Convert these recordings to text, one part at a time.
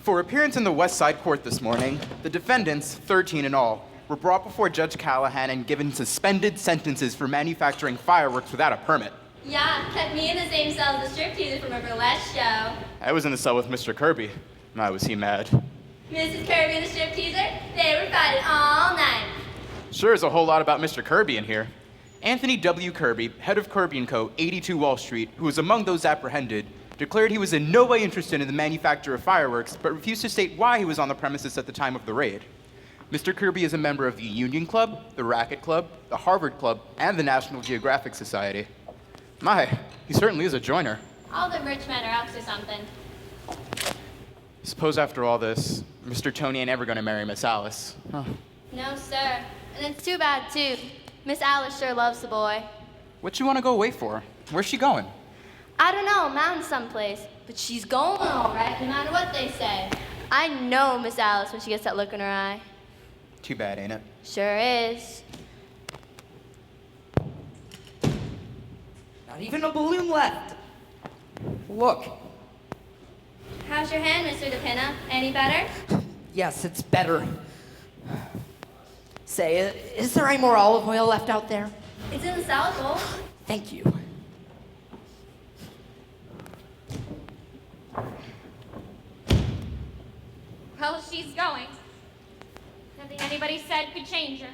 For appearance in the West Side Court this morning, the defendants, 13 in all, were brought before Judge Callahan and given suspended sentences for manufacturing fireworks without a permit. Yeah, kept me in the same cell as the stripteaser from a burlesque show. I was in the cell with Mr. Kirby. My, was he mad. Mrs. Kirby and the stripteaser, they were fighting all night. Sure is a whole lot about Mr. Kirby in here. Anthony W. Kirby, head of Kirby & Co., 82 Wall Street, who was among those apprehended, declared he was in no way interested in the manufacture of fireworks, but refused to state why he was on the premises at the time of the raid. Mr. Kirby is a member of the Union Club, the Racket Club, the Harvard Club, and the National Geographic Society. My, he certainly is a joiner. All the rich men are up to something. Suppose after all this, Mr. Tony ain't ever gonna marry Miss Alice. Huh. No, sir. And it's too bad, too. Miss Alice sure loves the boy. What you wanna go away for? Where's she going? I don't know, mountain someplace. But she's going all right, no matter what they say. I know Miss Alice when she gets that look in her eye. Too bad, ain't it? Sure is. Not even a balloon left. Look. How's your hand, Mr. DePinna? Any better? Yes, it's better. Say, is there any more olive oil left out there? It's in the salad bowl. Thank you. Well, she's going. Nothing anybody said could change her.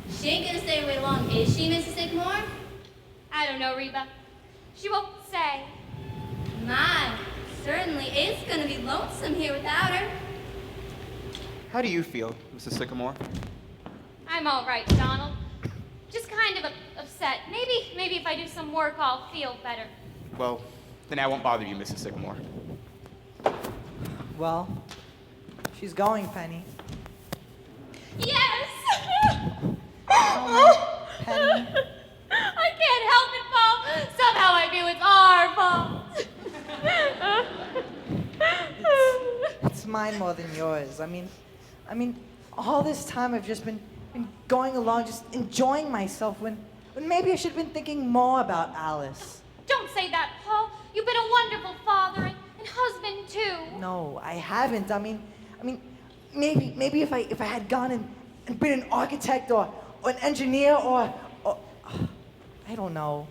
She ain't gonna stay away long, is she, Mrs. Sycamore? I don't know, Reba. She won't say. My, certainly is gonna be lonesome here without her. How do you feel, Mrs. Sycamore? I'm all right, Donald. Just kind of upset. Maybe if I do some work, I'll feel better. Well, then I won't bother you, Mrs. Sycamore. Well, she's going, Penny. Yes! Oh, Penny. I can't help it, Paul. Somehow I feel it's our fault. It's mine more than yours. I mean, all this time I've just been going along, just enjoying myself when maybe I should have been thinking more about Alice. Don't say that, Paul. You've been a wonderful father and husband, too. No, I haven't. I mean, maybe if I had gone and been an architect or an engineer or I don't know.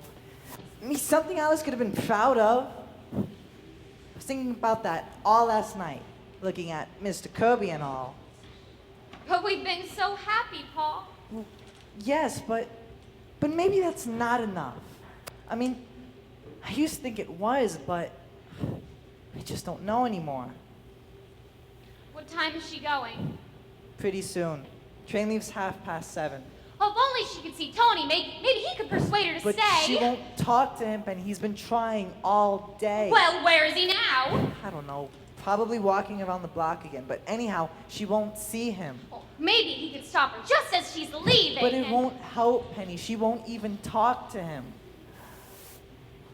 Something Alice could have been proud of. I was thinking about that all last night, looking at Mr. Kirby and all. But we've been so happy, Paul. Well, yes, but maybe that's not enough. I mean, I used to think it was, but I just don't know anymore. What time is she going? Pretty soon. Train leaves 7:30. Oh, if only she could see Tony. Maybe he could persuade her to But stay. she won't talk to him, and he's been trying all day. Well, where is he now? I don't know. Probably walking around the block again. But anyhow, she won't see him. Oh, maybe he could stop her just as she's leaving. But it won't help, Penny. She won't even talk to him.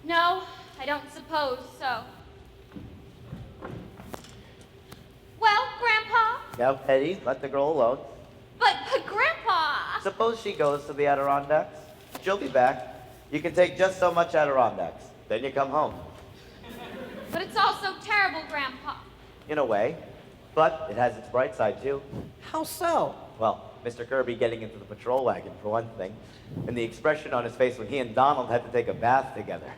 No, I don't suppose so. Well, Grandpa? Now, Hetty, let the girl alone. But Grandpa! Suppose she goes to the Adirondacks. She'll be back. You can take just so much Adirondacks. Then you come home. But it's all so terrible, Grandpa. In a way. But it has its bright side, too. How so? Well, Mr. Kirby getting into the patrol wagon, for one thing. And the expression on his face when he and Donald had to take a bath together.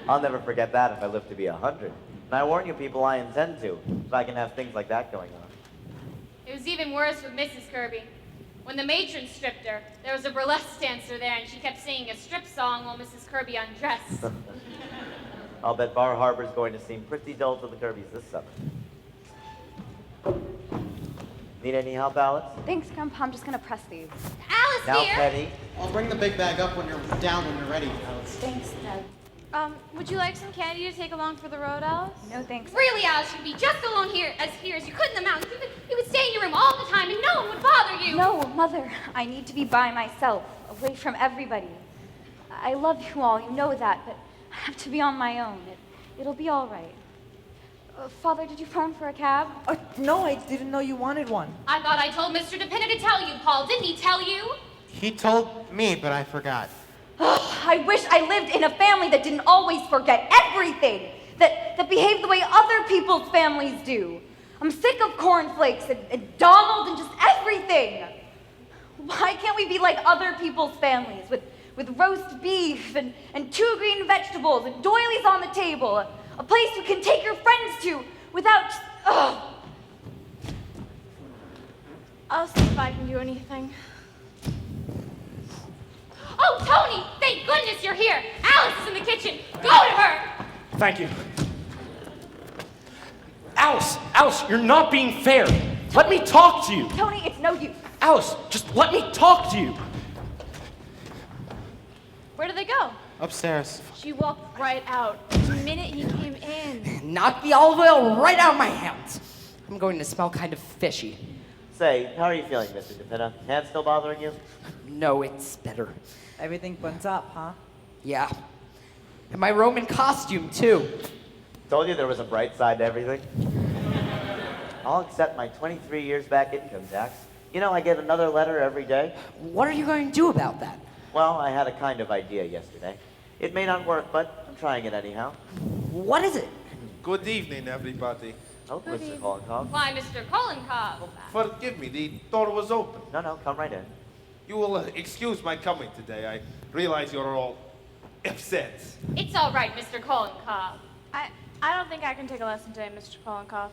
I'll never forget that if I live to be 100. And I warn you people, I intend to, if I can have things like that going on. It was even worse with Mrs. Kirby. When the matron stripped her, there was a burlesque dancer there, and she kept singing a strip song while Mrs. Kirby undressed. I'll bet Bar Harbor's going to seem pretty dull to the Kirbys this summer. Need any help, Alice? Thanks, Grandpa. I'm just gonna press these. Alice, Now, dear! Hetty. I'll bring the big bag up when you're down when you're ready, Alice. Thanks, Dad. Would you like some candy to take along for the road, Alice? No, thanks. Really, Alice, you'd be just alone here as you could in the mountains. You would stay in your room all the time and no one would bother you. No, Mother. I need to be by myself, away from everybody. I love you all, you know that, but I have to be on my own. It'll be all right. Father, did you phone for a cab? No, I didn't know you wanted one. I thought I told Mr. DePinna to tell you, Paul. Didn't he tell you? He told me, but I forgot. I wish I lived in a family that didn't always forget everything. that behave the way other people's families do. I'm sick of cornflakes and Donald and just everything. Why can't we be like other people's families with roast beef and 2 green vegetables and doilies on the table? A place you can take your friends to without... Ugh. I'll see if I can do anything. Oh, Tony! Thank goodness you're here! Alice is in the kitchen! Go to her! Thank you. Alice, you're not being fair. Let me talk to you. Tony, it's no use. Alice, just let me talk to you. Where did they go? Upstairs. She walked right out the minute he came in. Knock the olive oil right out of my hands. I'm going to smell kind of fishy. Say, how are you feeling, Mr. DePinna? Hand still bothering you? No, it's better. Everything buns up, huh? Yeah. And my Roman costume, too. Told you there was a bright side to everything. I'll accept my 23 years back income tax. You know, I get another letter every day. What are you going to do about that? Well, I had a kind of idea yesterday. It may not work, but I'm trying it anyhow. What is it? Good evening, everybody. Oh, Mr. Kolonkov. Why, Mr. Kolonkov? Forgive me, the door was open. No, come right in. You will excuse my coming today. I realize you're all upset. It's all right, Mr. Kolonkov. I don't think I can take a lesson today, Mr. Kolonkov.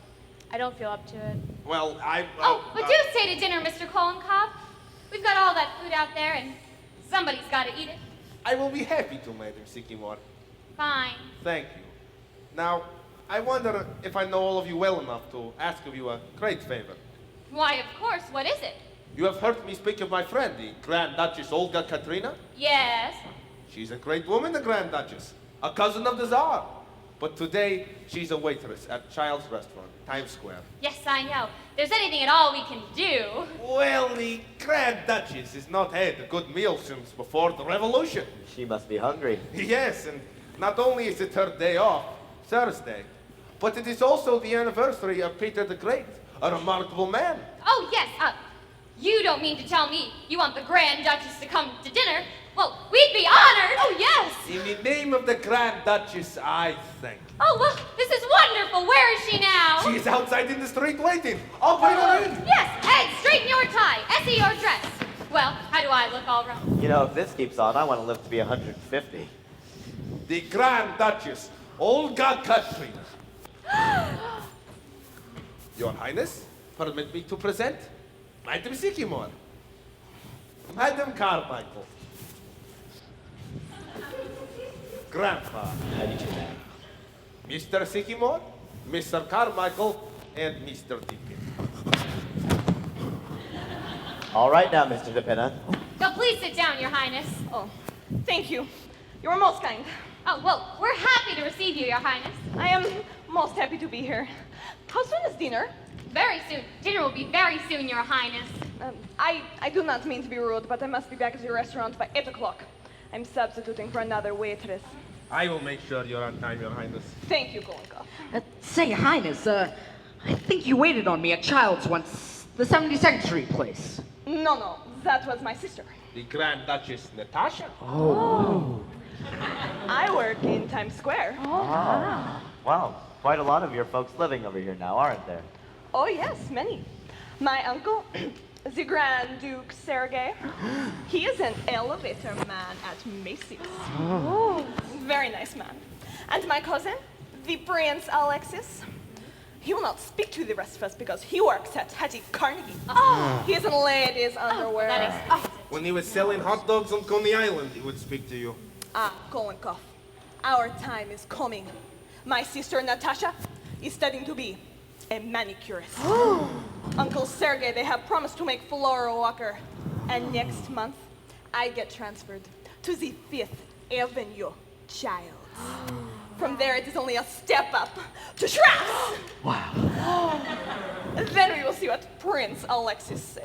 I don't feel up to it. Well, But do stay to dinner, Mr. Kolonkov. We've got all that food out there, and somebody's got to eat it. I will be happy to, Madam Sycamore. Fine. Thank you. Now, I wonder if I know all of you well enough to ask of you a great favor. Why, of course. What is it? You have heard me speak of my friend, the Grand Duchess Olga Katrina? Yes. She's a great woman, the Grand Duchess. A cousin of the Tsar. But today, she's a waitress at Child's Restaurant, Times Square. Yes, I know. If there's anything at all we can do. Well, the Grand Duchess has not had a good meal since before the Revolution. She must be hungry. Yes, and not only is it her day off, Thursday, but it is also the anniversary of Peter the Great, a remarkable man. Oh, yes. You don't mean to tell me you want the Grand Duchess to come to dinner? Well, we'd be honored. Oh, yes. In the name of the Grand Duchess, I think. Oh, well, this is wonderful. Where is she now? She is outside in the street waiting. I'll bring her in. Yes. Ed, straighten your tie. Essie, your dress. Well, how do I look, all right? You know, if this keeps on, I want to live to be 150. The Grand Duchess, Olga Katrina. Your Highness, permit me to present Madam Sycamore. Madam Carmichael. Grandpa. How did you know? Mr. Sycamore, Mr. Carmichael, and Mr. Dickens. All right now, Mr. DePinna. So please sit down, Your Highness. Oh, thank you. You are most kind. Oh, well, we're happy to receive you, Your Highness. I am most happy to be here. How soon is dinner? Very soon. Dinner will be very soon, Your Highness. I do not mean to be rude, but I must be back at your restaurant by 8 o'clock. I'm substituting for another waitress. I will make sure you're on time, Your Highness. Thank you, Kolonkov. Say, Highness, I think you waited on me at Child's once, the 72nd Street place. No, that was my sister. The Grand Duchess Natasha. I work in Times Square. Wow, quite a lot of your folks living over here now, aren't there? Oh, yes, many. My uncle, the Grand Duke Sergei, he is an elevator man at Macy's. Oh, very nice man. And my cousin, the Prince Alexis, he will not speak to the rest of us because he works at Hattie Carnegie. He is in ladies' underwear. That explains it. When he was selling hot dogs on Coney Island, he would speak to you. Kolonkov, our time is coming. My sister Natasha is studying to be a manicurist. Uncle Sergei, they have promised to make floor walker. And next month, I get transferred to the 5th Avenue Child. From there, it is only a step up to traps. Wow. Then we will see what Prince Alexis says.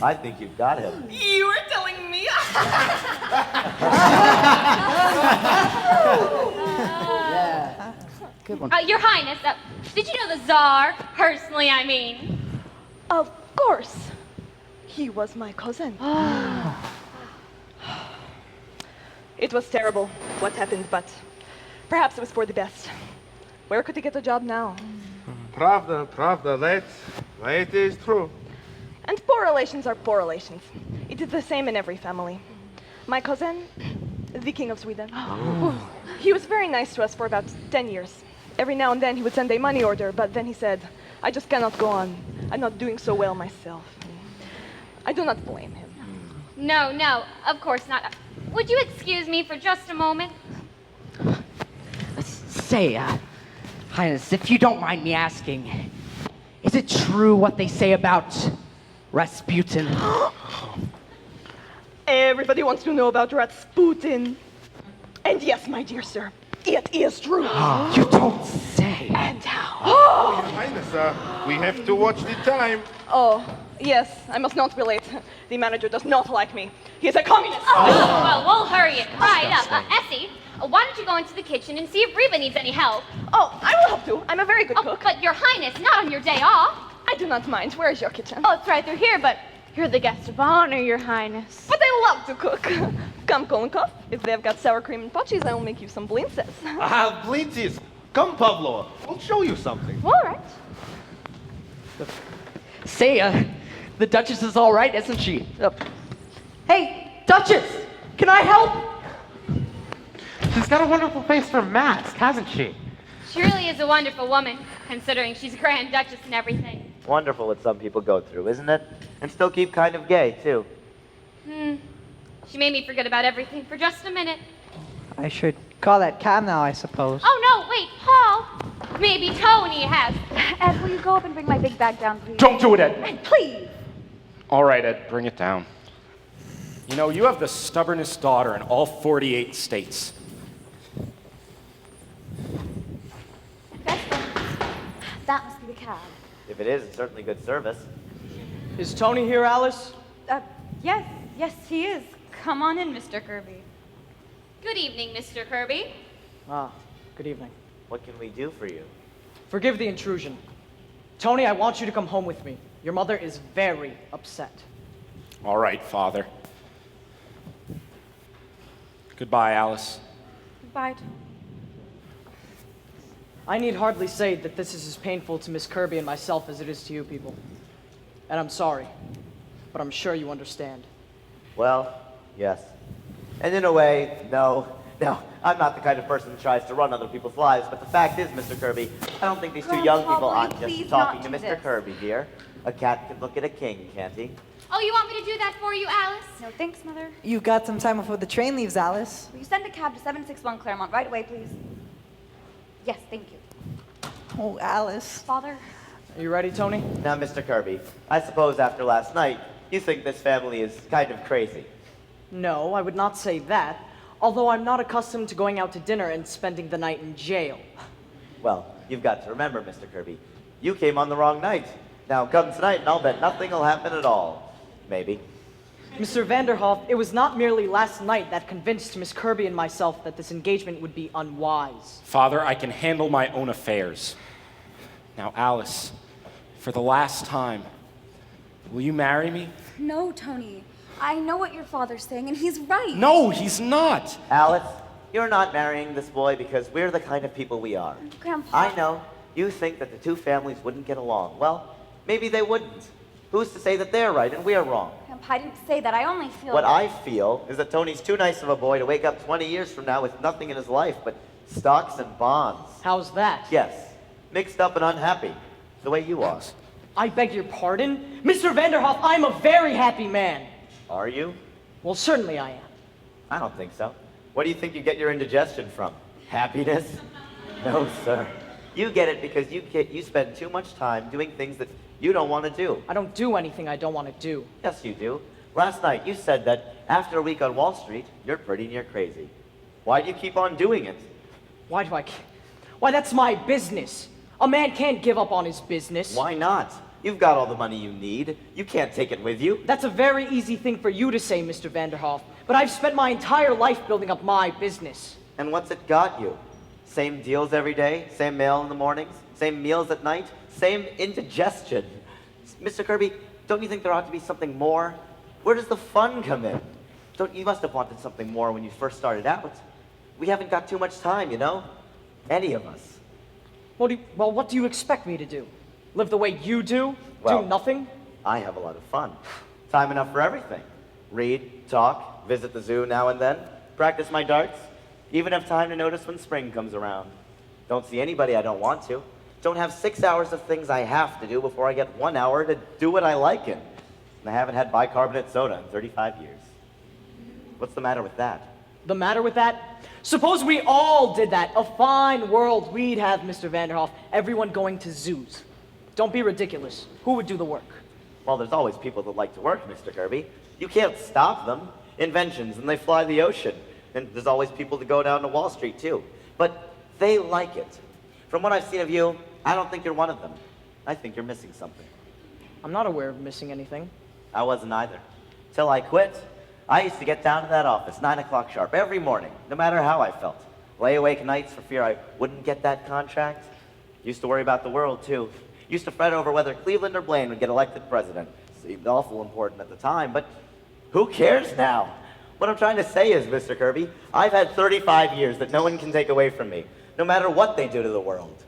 I think you've got him. You were telling me? Yeah. Good one. Your Highness, did you know the Tsar? Personally, I mean. Of course. He was my cousin. It was terrible what happened, but perhaps it was for the best. Where could he get a job now? Pravda, that is true. And poor relations are poor relations. It is the same in every family. My cousin, the King of Sweden, he was very nice to us for about 10 years. Every now and then he would send a money order, but then he said, I just cannot go on. I'm not doing so well myself. I do not blame him. No, of course not. Would you excuse me for just a moment? Say, Highness, if you don't mind me asking, is it true what they say about Rasputin? Everybody wants to know about Rasputin. And yes, my dear sir, it is true. You don't say. And how? Oh, Your Highness, we have to watch the time. Oh, yes, I must not relate. The manager does not like me. He is a communist. Well, we'll hurry it right up. Essie, why don't you go into the kitchen and see if Reba needs any help? Oh, I will help too. I'm a very good cook. But Your Highness, not on your day off. I do not mind. Where is your kitchen? Oh, it's right through here, but you're the guest of honor, Your Highness. But I love to cook. Come, Kolenkov. If they've got sour cream and potchies, I will make you some blintzes. Blintzes. Come, Pavlova. We'll show you something. All right. Say, the Duchess is all right, isn't she? Hey, Duchess, can I help? She's got a wonderful face for masks, hasn't she? She really is a wonderful woman, considering she's Grand Duchess and everything. Wonderful what some people go through, isn't it? And still keep kind of gay, too. She made me forget about everything for just a minute. I should call that cab now, I suppose. Oh, no, wait, Paul. Maybe Tony has. Ed, will you go up and bring my big bag down, please? Don't do it, Ed. Ed, please. All right, Ed, bring it down. You know, you have the stubbornest daughter in all 48 states. That must be the cab. If it is, it's certainly good service. Is Tony here, Alice? Yes, he is. Come on in, Mr. Kirby. Good evening, Mr. Kirby. Ah, good evening. What can we do for you? Forgive the intrusion. Tony, I want you to come home with me. Your mother is very upset. All right, Father. Goodbye, Alice. Goodbye. I need hardly say that this is as painful to Miss Kirby and myself as it is to you people. And I'm sorry, but I'm sure you understand. Well, yes. And in a way, no, I'm not the kind of person who tries to run other people's lives, but the fact is, Mr. Kirby, I don't think these two young Grandpa, people will you aren't please just talking to not do Mr. this? Kirby, dear. A cat can look at a king, can't he? Oh, you want me to do that for you, Alice? No, thanks, Mother. You got some time before the train leaves, Alice. Will you send a cab to 761 Claremont right away, please? Yes, thank you. Oh, Alice. Father? Are you ready, Tony? Now, Mr. Kirby, I suppose after last night, you think this family is kind of crazy. No, I would not say that. Although I'm not accustomed to going out to dinner and spending the night in jail. Well, you've got to remember, Mr. Kirby, you came on the wrong night. Now come tonight and I'll bet nothing will happen at all. Maybe. Mr. Vanderhoff, it was not merely last night that convinced Miss Kirby and myself that this engagement would be unwise. Father, I can handle my own affairs. Now, Alice, for the last time, will you marry me? No, Tony. I know what your father's saying, and he's right. No, he's not. Alice, you're not marrying this boy because we're the kind of people we are. Grandpa. I know you think that the two families wouldn't get along. Well, maybe they wouldn't. Who's to say that they're right and we're wrong? Grandpa, I didn't say that. I only feel What I feel is that Tony's too nice of a boy to wake up 20 years from now with nothing in his life but stocks and bonds. How's that? Yes, mixed up and unhappy, the way you are. I beg your pardon? Mr. Vanderhoff, I'm a very happy man. Are you? Well, certainly I am. I don't think so. What do you think you get your indigestion from? Happiness? No, sir. You get it because you spend too much time doing things that you don't want to do. I don't do anything I don't want to do. Yes, you do. Last night you said that after a week on Wall Street, you're pretty near crazy. Why do you keep on doing it? Why, that's my business. A man can't give up on his business. Why not? You've got all the money you need. You can't take it with you. That's a very easy thing for you to say, Mr. Vanderhoff. But I've spent my entire life building up my business. And what's it got you? Same deals every day? Same mail in the mornings? Same meals at night? Same indigestion? Mr. Kirby, don't you think there ought to be something more? Where does the fun come in? You must have wanted something more when you first started out. We haven't got too much time, you know? Any of us. What do you expect me to do? Live the way you do? Well- Do nothing? I have a lot of fun. Time enough for everything. Read, talk, visit the zoo now and then, practice my darts, even have time to notice when spring comes around. Don't see anybody I don't want to. Don't have 6 hours of things I have to do before I get 1 hour to do what I like in. And I haven't had bicarbonate soda in 35 years. What's the matter with that? The matter with that? Suppose we all did that. A fine world we'd have, Mr. Vanderhoff. Everyone going to zoos. Don't be ridiculous. Who would do the work? Well, there's always people that like to work, Mr. Kirby. You can't stop them. Inventions, and they fly the ocean. And there's always people that go down to Wall Street, too. But they like it. From what I've seen of you, I don't think you're one of them. I think you're missing something. I'm not aware of missing anything. I wasn't either. Till I quit, I used to get down to that office, 9 o'clock sharp, every morning, no matter how I felt. Lay awake nights for fear I wouldn't get that contract. Used to worry about the world, too. Used to fret over whether Cleveland or Blaine would get elected president. Seemed awful important at the time, but who cares now? What I'm trying to say is, Mr. Kirby, I've had 35 years that no one can take away from me, no matter what they do to the world.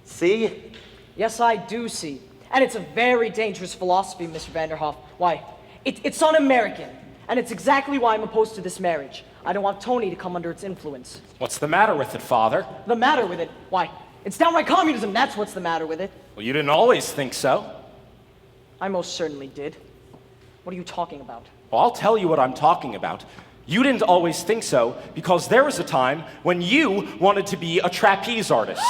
See? Yes, I do see. And it's a very dangerous philosophy, Mr. Vanderhoff. Why? It's un-American. And it's exactly why I'm opposed to this marriage. I don't want Tony to come under its influence. What's the matter with it, Father? The matter with it? Why? It's downright communism, that's what's the matter with it. Well, you didn't always think so. I most certainly did. What are you talking about? Well, I'll tell you what I'm talking about. You didn't always think so because there was a time when you wanted to be a trapeze artist.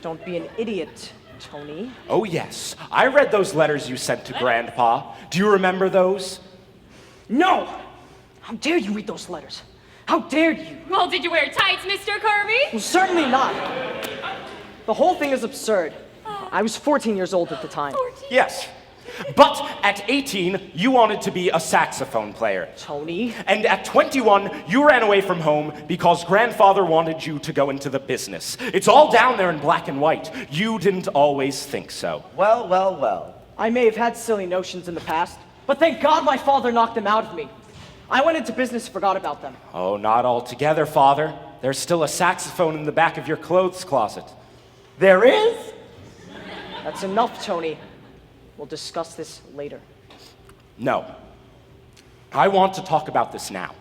Don't be an idiot, Tony. Oh, yes. I read those letters you sent to Grandpa. Do you remember those? No! How dare you read those letters? How dared you? Well, did you wear tights, Mr. Kirby? Well, certainly not. The whole thing is absurd. I was 14 years old at the time. 14? Yes. But at 18, you wanted to be a saxophone player. Tony? And at 21, you ran away from home because grandfather wanted you to go into the business. It's all down there in black and white. You didn't always think so. Well, well, well. I may have had silly notions in the past, but thank God my father knocked them out of me. I went into business and forgot about them. Oh, not altogether, Father. There's still a saxophone in the back of your clothes closet. There is? That's enough, Tony. We'll discuss this later. No. I want to talk about this now.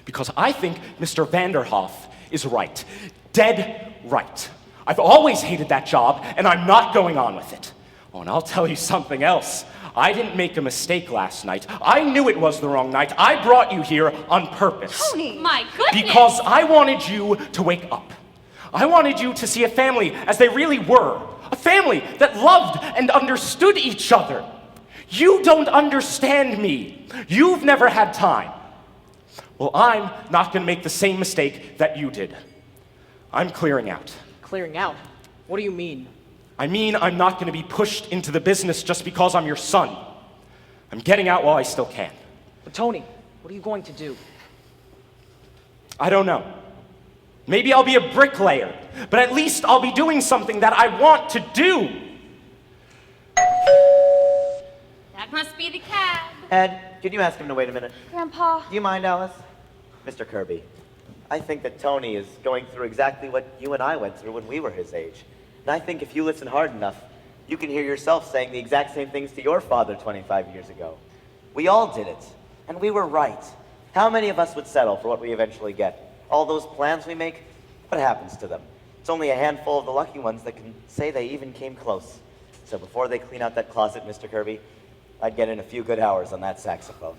Because I think Mr. Vanderhoff is right. Dead right. I've always hated that job, and I'm not going on with it. Oh, and I'll tell you something else. I didn't make a mistake last night. I knew it was the wrong night. I brought you here on purpose. Tony! My goodness! Because I wanted you to wake up. I wanted you to see a family as they really were. A family that loved and understood each other. You don't understand me. You've never had time. Well, I'm not going to make the same mistake that you did. I'm clearing out. Clearing out? What do you mean? I mean, I'm not going to be pushed into the business just because I'm your son. I'm getting out while I still can. But Tony, what are you going to do? I don't know. Maybe I'll be a bricklayer, but at least I'll be doing something that I want to do. That must be the cab. Ed, can you ask him to wait a minute? Grandpa. Do you mind, Alice? Mr. Kirby, I think that Tony is going through exactly what you and I went through when we were his age. And I think if you listen hard enough, you can hear yourself saying the exact same things to your father 25 years ago. We all did it, and we were right. How many of us would settle for what we eventually get? All those plans we make, what happens to them? It's only a handful of the lucky ones that can say they even came close. So before they clean out that closet, Mr. Kirby, I'd get in a few good hours on that saxophone.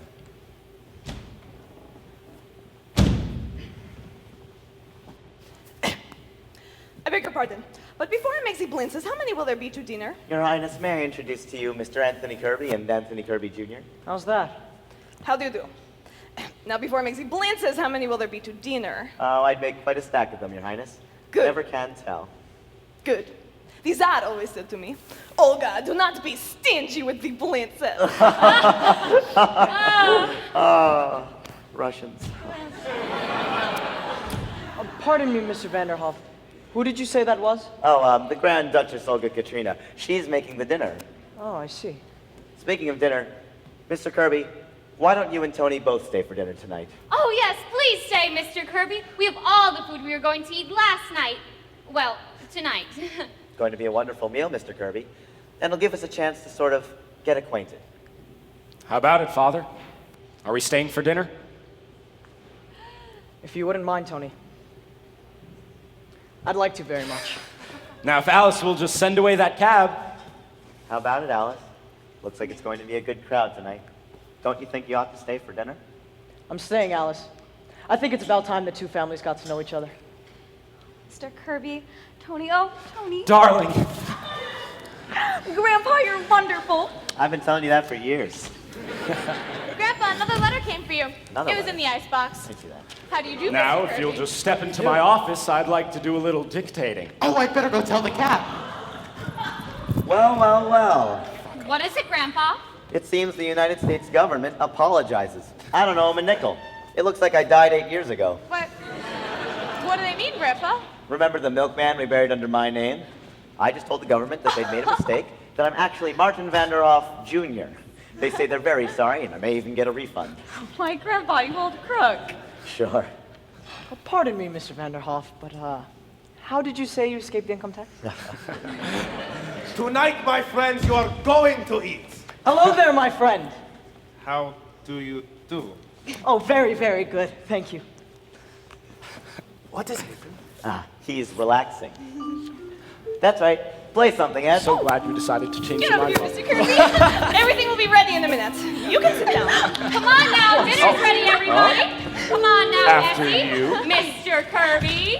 I beg your pardon, but before I make the blintzes, how many will there be to dinner? Your Highness, may I introduce to you Mr. Anthony Kirby and Anthony Kirby Jr.? How's that? How do you do? Now, before I make the blintzes, how many will there be to dinner? Oh, I'd make quite a stack of them, Your Highness. Good. Never can tell. Good. The Tsar always said to me, Olga, do not be stingy with the blintzes. Russians. Pardon me, Mr. Vanderhoff. Who did you say that was? Oh, the Grand Duchess Olga Katrina. She's making the dinner. Oh, I see. Speaking of dinner, Mr. Kirby, why don't you and Tony both stay for dinner tonight? Oh, yes, please stay, Mr. Kirby. We have all the food we were going to eat last night. Well, tonight. It's going to be a wonderful meal, Mr. Kirby. And it'll give us a chance to sort of get acquainted. How about it, Father? Are we staying for dinner? If you wouldn't mind, Tony. I'd like to very much. Now, if Alice will just send away that cab. How about it, Alice? Looks like it's going to be a good crowd tonight. Don't you think you ought to stay for dinner? I'm staying, Alice. I think it's about time the two families got to know each other. Mr. Kirby, Tony, oh, Tony. Darling. Grandpa, you're wonderful. I've been telling you that for years. Grandpa, another letter came for you. Another It was letter? in the icebox. I see that. How do you do, Now, Mr. if Kirby? you'll just step into my office, I'd like to do a little dictating. Oh, I better go tell the cat. Well, well, well. What is it, Grandpa? It seems the United States government apologizes. I don't know him a nickel. It looks like I died 8 years ago. What do they mean, Grandpa? Remember the milkman we buried under my name? I just told the government that they'd made a mistake, that I'm actually Martin Vanderhoff Jr. They say they're very sorry, and I may even get a refund. My grandpa, you old crook. Sure. Oh, pardon me, Mr. Vanderhoff, but how did you say you escaped income tax? Tonight, my friends, you are going to eat. Hello there, my friend. How do you do? Oh, very, very good. Thank you. What is it? He's relaxing. That's right. Play something, Ed. So glad you decided to change Get your over here, mind. Mr. Kirby. Everything will be ready in a minute. You can sit down. Come on now, dinner's ready, everybody. Come on now, After Effie. you. Mr. Kirby.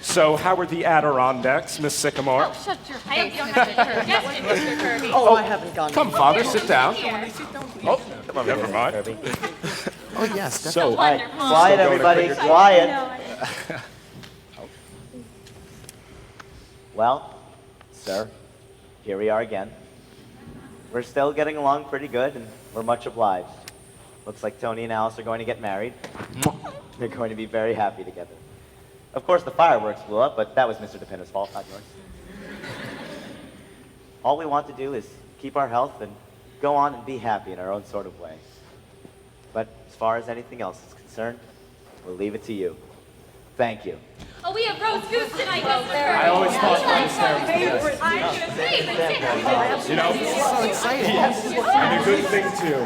So, how are the Adirondacks, Miss Sycamore? Oh, shut your face. I hope you don't have to suggest it, Mr. Kirby. Oh, I haven't gone. Come, Father, sit down. Here. Oh, Come on, never Mr. mind. Kirby. Oh, yes. So, All right, quiet, So everybody. going to Quiet. Well, sir, here we are again. We're still getting along pretty good, and we're much obliged. Looks like Tony and Alice are going to get married. They're going to be very happy together. Of course, the fireworks blew up, but that was Mr. DePinna's fault, not yours. All we want to do is keep our health and go on and be happy in our own sort of way. But as far as anything else is concerned, we'll leave it to you. Thank you. Oh, we have roast goose tonight, Mr. Kirby. I always thought Favorite. you know, So exciting. and a good thing, too.